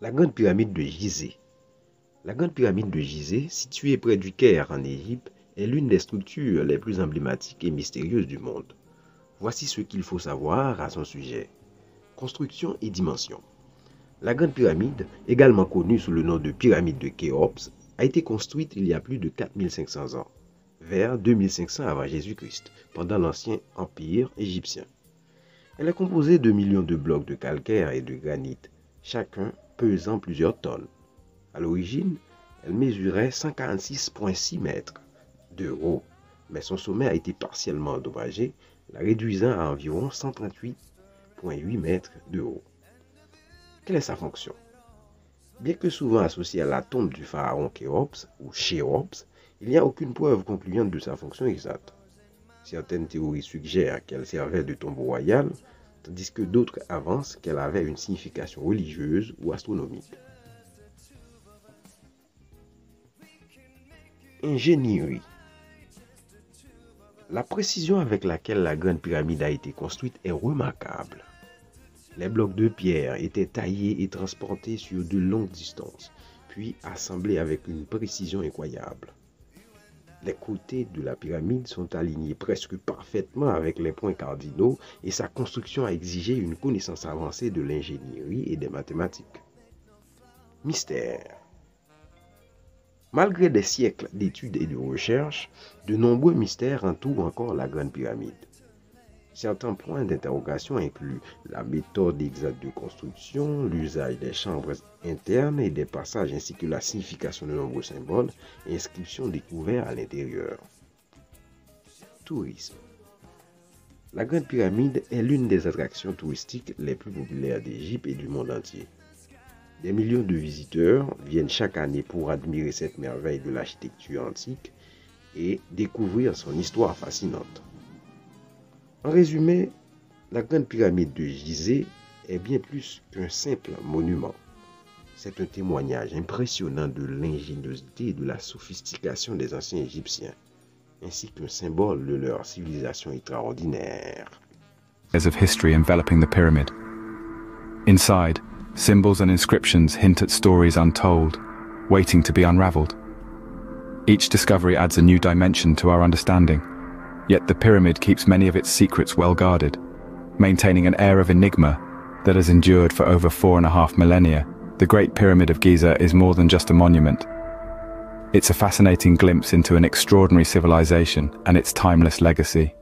La Grande Pyramide de Gizeh. La Grande Pyramide de Gizeh, située près du Caire en Égypte, est l'une des structures les plus emblématiques et mystérieuses du monde. Voici ce qu'il faut savoir à son sujet. Construction et dimension. La Grande Pyramide, également connue sous le nom de pyramide de Khéops, a été construite il y a plus de 4500 ans, vers 2500 avant Jésus-Christ, pendant l'Ancien Empire égyptien. Elle est composée de millions de blocs de calcaire et de granit, chacun pesant plusieurs tonnes. À l'origine, elle mesurait 146,6 mètres de haut, mais son sommet a été partiellement endommagé, la réduisant à environ 138,8 mètres de haut. Quelle est sa fonction? Bien que souvent associée à la tombe du pharaon Khéops ou Chéops, il n'y a aucune preuve concluante de sa fonction exacte. Certaines théories suggèrent qu'elle servait de tombeau royal, tandis que d'autres avancent qu'elle avait une signification religieuse ou astronomique. Ingénierie. La précision avec laquelle la Grande Pyramide a été construite est remarquable. Les blocs de pierre étaient taillés et transportés sur de longues distances, puis assemblés avec une précision incroyable. Les côtés de la pyramide sont alignés presque parfaitement avec les points cardinaux et sa construction a exigé une connaissance avancée de l'ingénierie et des mathématiques. Mystère. Malgré des siècles d'études et de recherches, de nombreux mystères entourent encore la Grande Pyramide. Certains points d'interrogation incluent la méthode exacte de construction, l'usage des chambres internes et des passages ainsi que la signification de nombreux symboles et inscriptions découverts à l'intérieur. Tourisme. La Grande Pyramide est l'une des attractions touristiques les plus populaires d'Égypte et du monde entier. Des millions de visiteurs viennent chaque année pour admirer cette merveille de l'architecture antique et découvrir son histoire fascinante. En résumé, la Grande Pyramide de Gizeh est bien plus qu'un simple monument. C'est un témoignage impressionnant de l'ingéniosité et de la sophistication des anciens Égyptiens, ainsi qu'un symbole de leur civilisation extraordinaire. Years of history enveloping the pyramid. Inside, symbols and inscriptions hint at stories untold, waiting to be unraveled. Each discovery adds a new dimension to our understanding. Yet the pyramid keeps many of its secrets well guarded, maintaining an air of enigma that has endured for over 4.5 millennia. The Great Pyramid of Giza is more than just a monument. It's a fascinating glimpse into an extraordinary civilization and its timeless legacy.